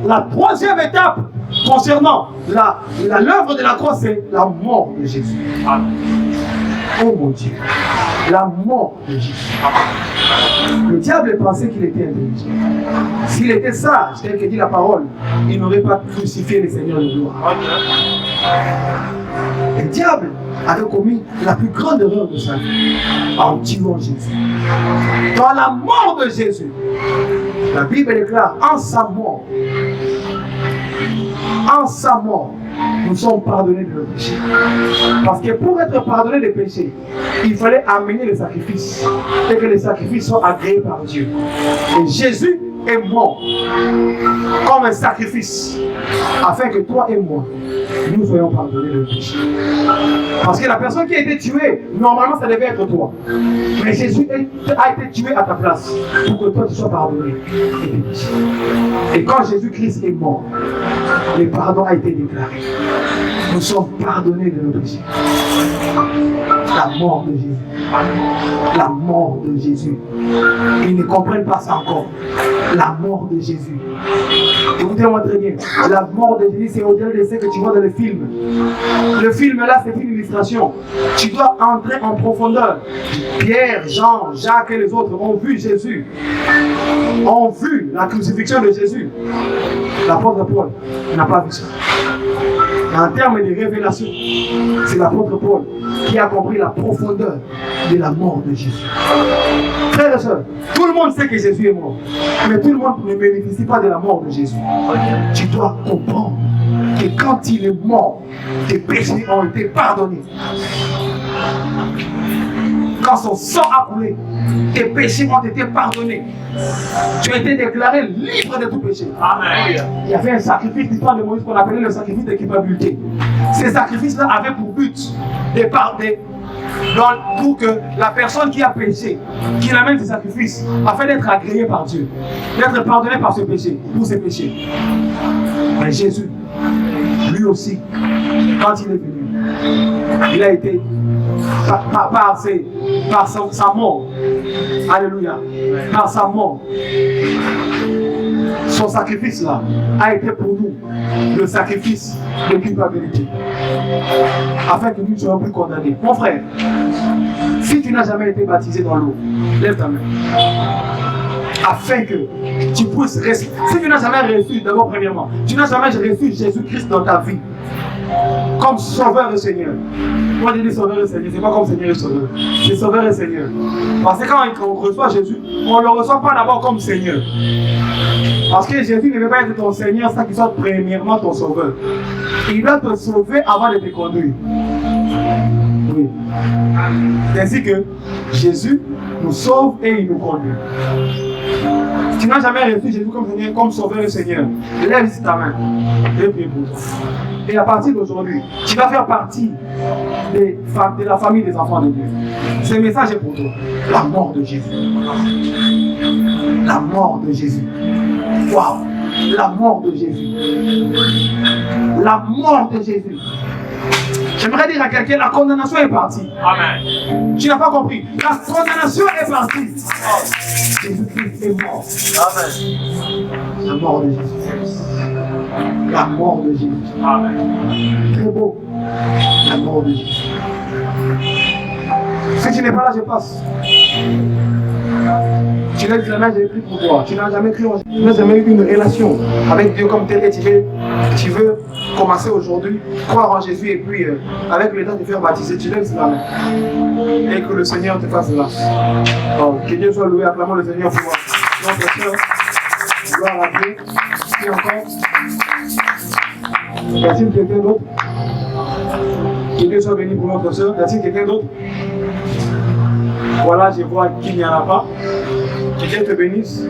La troisième étape concernant l'œuvre de la croix, c'est la mort de Jésus. Oh mon Dieu, la mort de Jésus. Le diable pensait qu'il était intelligent. S'il était sage, tel que dit la parole, il n'aurait pas crucifié le Seigneur de gloire. Le diable avait commis la plus grande erreur de sa vie en tuant Jésus. Dans la mort de Jésus, la Bible déclare en sa mort, nous sommes pardonnés de nos péchés. Parce que pour être pardonnés des péchés, il fallait amener le sacrifice. Et que les sacrifices soient agréés par Dieu. Et Jésus est mort comme un sacrifice. Afin que toi et moi, nous soyons pardonnés de nos péchés. Parce que la personne qui a été tuée, normalement ça devait être toi. Mais Jésus a été tué à ta place. Pour que toi tu sois pardonné. Et quand Jésus-Christ est mort, le pardon a été déclaré. Nous sommes pardonnés de nos péchés. La mort de Jésus. La mort de Jésus. Ils ne comprennent pas ça encore. La mort de Jésus. Écoutez-moi très bien. La mort de Jésus, c'est au-delà de ce que tu vois dans le film. Le film là, c'est une illustration. Tu dois entrer en profondeur. Pierre, Jean, Jacques et les autres ont vu Jésus. Ont vu la crucifixion de Jésus. L'apôtre Paul n'a pas vu ça. En termes de révélation, c'est l'apôtre Paul qui a compris la profondeur de la mort de Jésus. Frères et sœurs, tout le monde sait que Jésus est mort, mais tout le monde ne bénéficie pas de la mort de Jésus. Tu dois comprendre que quand il est mort, tes péchés ont été pardonnés. Quand son sang a coulé, tes péchés ont été pardonnés. Tu as été déclaré libre de tout péché. Amen. Il y avait un sacrifice, l'histoire de Moïse qu'on appelait le sacrifice de culpabilité. Ces sacrifices-là avaient pour but Donc, pour que la personne qui a péché, qui l'amène ses sacrifices, afin d'être agréé par Dieu, d'être pardonné par ce péché, pour ses péchés. Mais Jésus, lui aussi, quand il est venu, il a été par sa mort, alléluia, par sa mort, son sacrifice là a été pour nous le sacrifice de culpabilité, afin que nous ne soyons plus condamnés. Mon frère, si tu n'as jamais été baptisé dans l'eau, lève ta main. Afin que tu puisses rester. Si tu n'as jamais reçu, d'abord premièrement, tu n'as jamais reçu Jésus-Christ dans ta vie comme Sauveur et Seigneur. Moi je dis Sauveur et Seigneur, c'est pas comme Seigneur et Sauveur, c'est Sauveur et Seigneur. Parce que quand on reçoit Jésus, on ne le reçoit pas d'abord comme Seigneur. Parce que Jésus ne veut pas être ton Seigneur, c'est ça qu'il soit premièrement ton Sauveur. Il doit te sauver avant de te conduire. Oui. C'est ainsi que Jésus nous sauve et il nous conduit. Si tu n'as jamais reçu Jésus comme Seigneur, comme Sauveur et Seigneur, lève ta main. Je vais prier pour toi. Et à partir d'aujourd'hui, tu vas faire partie de la famille des enfants de Dieu. Ce message est pour toi. La mort de Jésus. La mort de Jésus. Waouh! La mort de Jésus. La mort de Jésus. J'aimerais dire à quelqu'un, la condamnation est partie. Amen. Tu n'as pas compris. La condamnation est partie. Jésus-Christ est mort. Amen. La mort de Jésus. La mort de Jésus. Amen. Très beau. La mort de Jésus. Si tu n'es pas là, je passe. Tu n'as jamais pris pour toi. Tu n'as jamais cru en Jésus. Tu n'as jamais eu une relation avec Dieu comme tel. Et tu veux commencer aujourd'hui, croire en Jésus et puis avec le temps de faire baptiser, tu lèves la main. Et que le Seigneur te fasse là. Oh, que Dieu soit loué, acclamons le Seigneur pour moi. Notre soeur, gloire à Dieu. Et encore. Y a-t-il quelqu'un d'autre? Que Dieu soit béni pour notre soeur. Y a-t-il quelqu'un d'autre? Voilà, je vois qu'il n'y en a pas. Que Dieu te bénisse.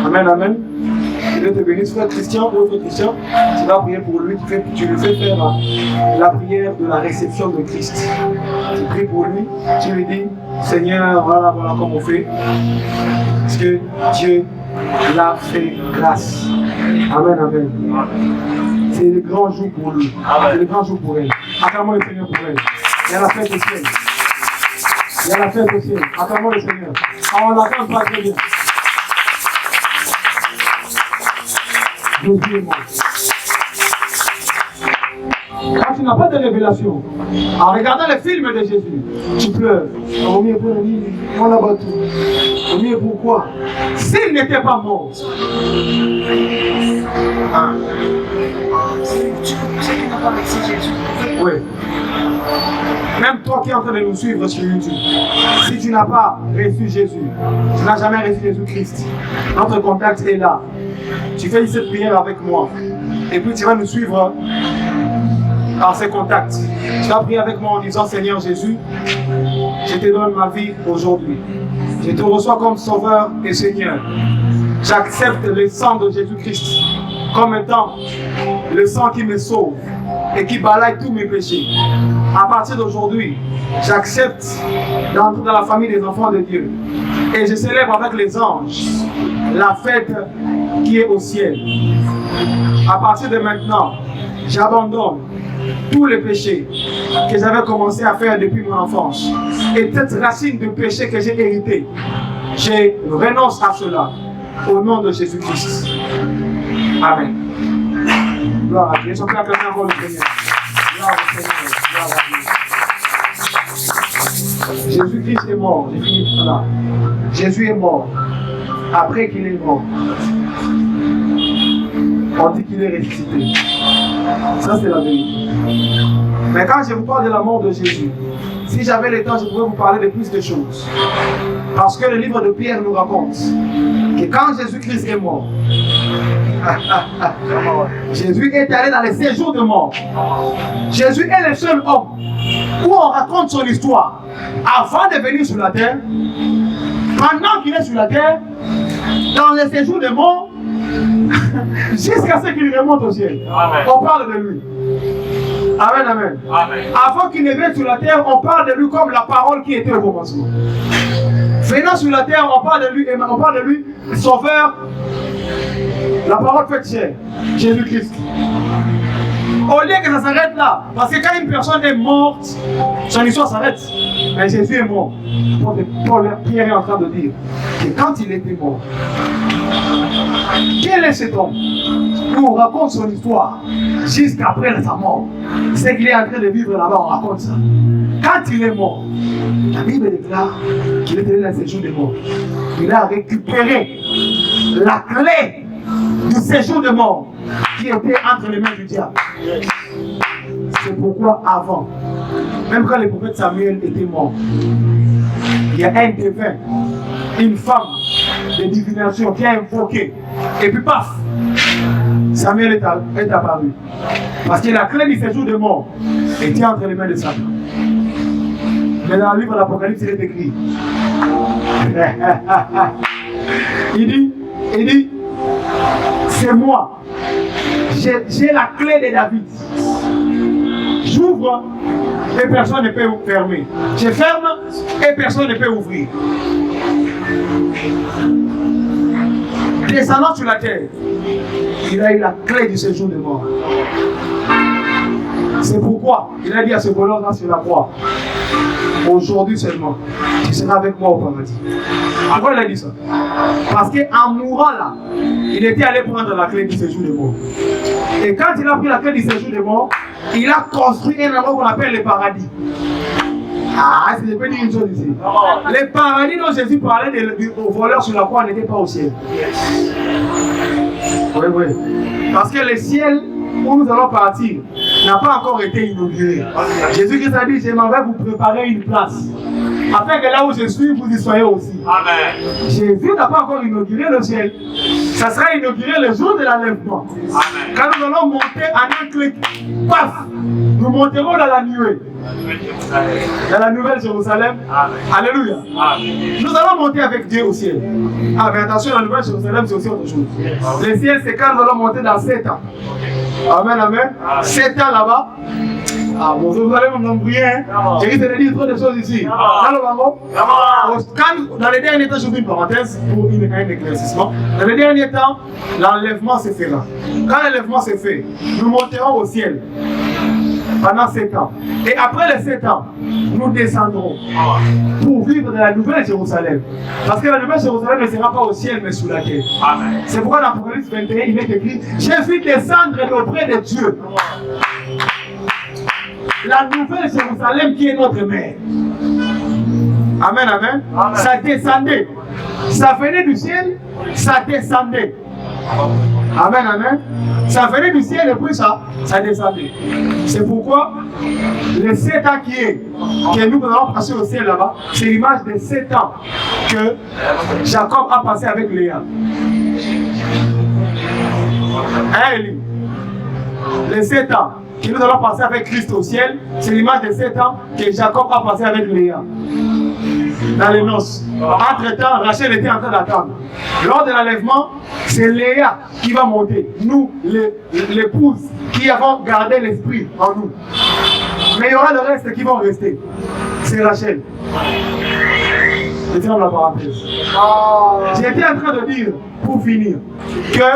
Amen, amen. Que Dieu te bénisse. Frère Christian, autre Christian, tu vas prier pour lui. Tu lui fais faire la prière de la réception de Christ. Tu pries pour lui. Tu lui dis, Seigneur, voilà comment on fait. Parce que Dieu l'a fait grâce. Amen, amen. C'est le grand jour pour lui. C'est le grand jour pour elle. Acclamons le Seigneur pour elle. Il y a la fête au ciel. Il y a la fête au ciel. Acclamons le Seigneur. On l'attend pas très bien. Jésus est mort. Quand tu n'as pas de révélation, en regardant les films de Jésus, tu pleures. Au mieux pour lui, on l'a battu. Au mieux pourquoi? S'il n'était pas mort. Hein? Oui. Même toi qui es en train de nous suivre sur YouTube, si tu n'as pas reçu Jésus, tu n'as jamais reçu Jésus-Christ, notre contact est là. Tu fais cette prière avec moi. Et puis tu vas nous suivre par ces contacts. Tu vas prier avec moi en disant, Seigneur Jésus, je te donne ma vie aujourd'hui. Je te reçois comme Sauveur et Seigneur. J'accepte le sang de Jésus-Christ comme étant le sang qui me sauve et qui balaye tous mes péchés. À partir d'aujourd'hui, j'accepte d'entrer dans la famille des enfants de Dieu. Et je célèbre avec les anges la fête qui est au ciel. À partir de maintenant, j'abandonne tous les péchés que j'avais commencé à faire depuis mon enfance. Et cette racine de péché que j'ai héritée, je renonce à cela au nom de Jésus-Christ. Amen. Gloire à Dieu. Je peux acclamer encore le Seigneur. Gloire au Seigneur. Gloire à Dieu. Jésus-Christ est mort. J'ai fini par là. Jésus est mort. Après qu'il est mort, on dit qu'il est ressuscité. Ça, c'est la vérité. Mais quand je vous parle de la mort de Jésus, si j'avais le temps, je pourrais vous parler de plus de choses. Parce que le livre de Pierre nous raconte que quand Jésus-Christ est mort, Jésus est allé dans les séjours de mort. Jésus est le seul homme où on raconte son histoire avant de venir sur la terre, pendant qu'il est sur la terre, dans les séjours de mort, jusqu'à ce qu'il remonte au ciel. Amen. On parle de lui. Amen, amen. Avant qu'il ne vienne sur la terre, on parle de lui comme la parole qui était au commencement. Venant sur la terre, on parle de lui, sauveur, la parole faite chair, Jésus-Christ. Au lieu que ça s'arrête là, parce que quand une personne est morte, son histoire s'arrête. Mais Jésus est mort. Pierre est en train de dire que quand il était mort, quel est cet homme? On raconte son histoire jusqu'après sa mort. C'est qu'il est en train de vivre là-bas, on raconte ça. Quand il est mort, la Bible déclare qu'il était dans ses jours de mort. Il a récupéré la clé du séjour de mort qui était entre les mains du diable. C'est pourquoi avant, même quand le prophète Samuel était mort, il y a un devin, une femme de divination qui a invoqué, et puis paf, Samuel est apparu. Parce que la clé du séjour de mort était entre les mains de Satan. Mais dans le livre de l'Apocalypse, il est écrit. Il dit, c'est moi. J'ai la clé de David. J'ouvre et personne ne peut fermer. Je ferme et personne ne peut ouvrir. Descendant sur la terre, il a eu la clé du séjour de mort. C'est pourquoi il a dit à ce voleur-là sur la croix, aujourd'hui seulement, tu seras avec moi au paradis. Pourquoi il a dit ça? Parce qu'en mourant là, il était allé prendre la clé du séjour de mort. Et quand il a pris la clé du séjour de mort, il a construit un endroit qu'on appelle le paradis. Ah, je peux dire une chose ici. Le paradis dont Jésus parlait aux voleurs sur la croix n'était pas au ciel. Oui. Parce que le ciel où nous allons partir n'a pas encore été inauguré. Jésus-Christ a dit, je m'en vais vous préparer une place. Afin que là où je suis, vous y soyez aussi. Amen. Jésus n'a pas encore inauguré le ciel. Ça sera inauguré le jour de l'enlèvement. Quand nous allons monter en un clic, paf, nous monterons dans la nuée. Dans la nouvelle Jérusalem. Amen. Alléluia. Amen. Nous allons monter avec Dieu au ciel. Ah, mais attention, la nouvelle Jérusalem, c'est aussi autre chose. Le ciel, c'est quand nous allons monter dans 7 ans. Amen, amen. 7 ans là-bas. Ah, bon, vous allez m'embrouiller, hein. J'ai dit de dire trop de choses ici. Dans les derniers temps, je fais une parenthèse pour un éclaircissement. Dans les derniers temps, l'enlèvement se fera. Quand l'enlèvement se fait, nous monterons au ciel pendant 7 ans. Et après les 7 ans, nous descendrons pour vivre dans la nouvelle Jérusalem. Parce que la nouvelle Jérusalem ne sera pas au ciel, mais sous la terre. C'est pourquoi dans l'Apocalypse 21, il est écrit, j'ai vu descendre auprès de Dieu la nouvelle Jérusalem qui est notre mère. Amen, amen. Ça descendait. Ça venait du ciel, ça descendait. Amen, amen. Ça venait du ciel et puis ça descendait. C'est pourquoi les 7 ans que nous allons passer au ciel là-bas, c'est l'image des 7 ans que Jacob a passé avec Léa. Les 7 ans que nous allons passer avec Christ au ciel, c'est l'image des 7 ans que Jacob a passé avec Léa. Dans les noces. Entre-temps, Rachel était en train d'attendre. Lors de l'enlèvement, c'est Léa qui va monter. Nous, l'épouse, qui avons gardé l'esprit en nous. Mais il y aura le reste qui vont rester. C'est Rachel. Je tiens la parenthèse. J'étais en train de dire, pour finir, que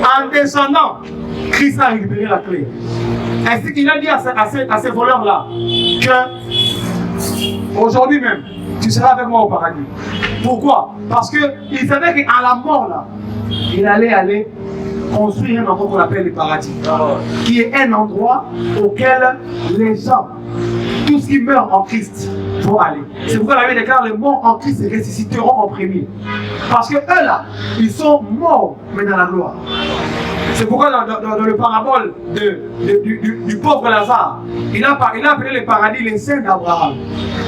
en descendant, Christ a récupéré la clé. Ainsi qu'il a dit à ces voleurs-là que aujourd'hui même, tu seras avec moi au paradis. Pourquoi? Parce qu'il savait qu'à la mort, là, il allait construire un endroit qu'on appelle le paradis, qui est un endroit auquel les gens, tous qui meurent en Christ, vont aller. C'est pourquoi la Bible déclare les morts en Christ ressusciteront en premier. Parce que eux là, ils sont morts, mais dans la gloire. C'est pourquoi dans le parabole du pauvre Lazare, il a appelé le paradis les saints d'Abraham.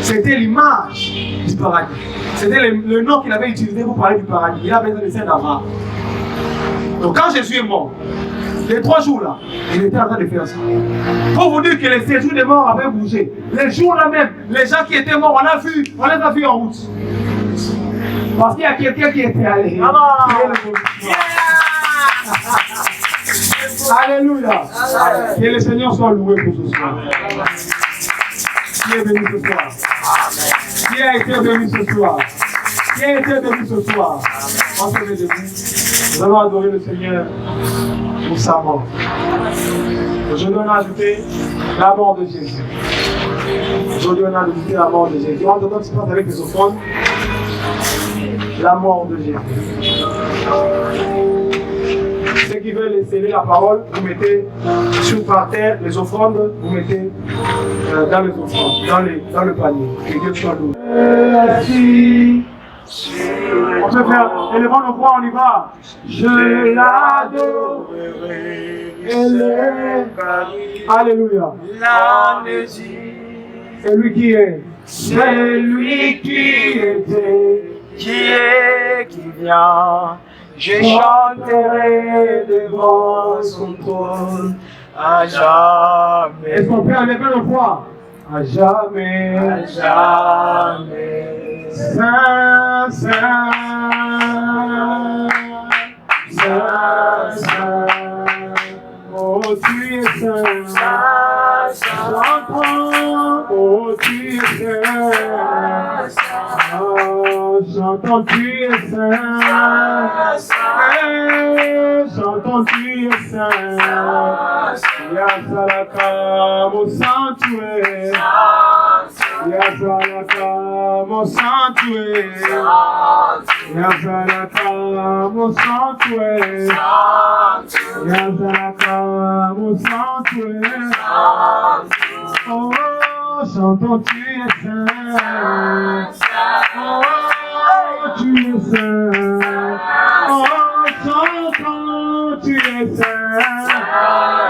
C'était l'image du paradis. C'était le nom qu'il avait utilisé pour parler du paradis. Il a appelé les saints d'Abraham. Donc quand Jésus est mort, les 3 jours là, il était en train de faire ça. Pour vous dire que les séjours des morts avaient bougé. Les jours là même, les gens qui étaient morts, on les a vus en route. Parce qu'il y a quelqu'un qui était allé. Alléluia. Que le Seigneur soit loué pour ce soir. Qui est béni ce soir? Qui a été béni ce soir? Qui a été béni ce soir? On se met debout. Nous allons adorer le Seigneur pour sa mort. Je dois ajouter la mort de Jésus. Je dois ajouter la mort de Jésus. On entend ce qui passe avec les offrandes. La mort de Jésus. Ceux qui veulent sceller la parole, vous mettez sur par terre les offrandes, vous mettez dans les offrandes, dans le panier. Que Dieu soit loué. Merci. On peut faire, élevons nos voix, on y va. Je l'adorerai. Alléluia. C'est lui qui est. C'est lui qui était. Qui est, qui vient, je chanterai devant son trône à jamais. Est-ce qu'on peut enlever nos voix? À jamais. À jamais. Saint, Saint, Saint, Saint. Oh, tu es Saint. Chantons, oh, tu es Saint. Oh, chantons, tu es Saint. Chantons, tu es Saint. Yasalaka, mon sanctuaire. Yasalaka, mon sanctuaire. Yasalaka, mon sanctuaire. Yasalaka, mon sanctuaire. Oh, chantons, tu es Saint. Oh, tu es Saint. Oh, chantons, tu es Saint.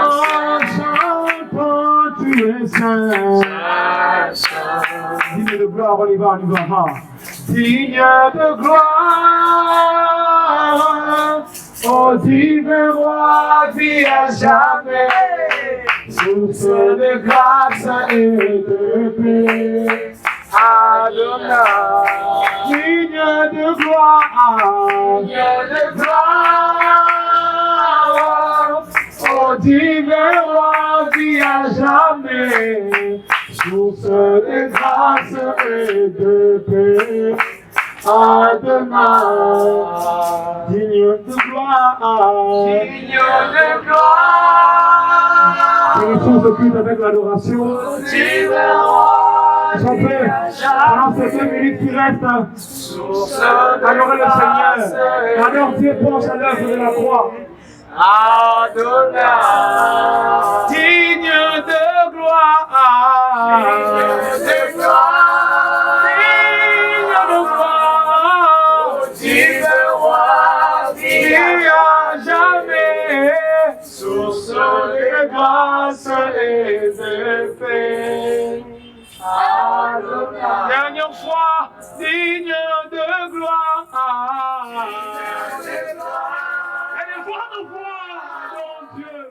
Oh, chantons, tu es Saint. Digne de gloire, on y va, on y va. Digne de gloire, oh divin roi, vie à jamais. Source de grâce et de paix, Adonai. Digne de gloire, oh divin roi, vie à jamais. Source de grâce et de paix, Adonai. Digne de gloire, c'est une source de culte avec l'adoration. Chantez pendant ces 2 minutes qui restent. Adorez le Seigneur. Adore Dieu, penche à l'œuvre de la croix. Adonai. Digne de gloire. Source de grâce et de paix. Dernière fois, digne de gloire. Élevons nos voix, mon Dieu.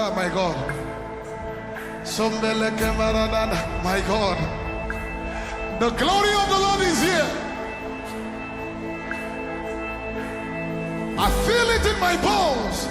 My God. My God, the glory of the Lord is here. I feel it in my bones.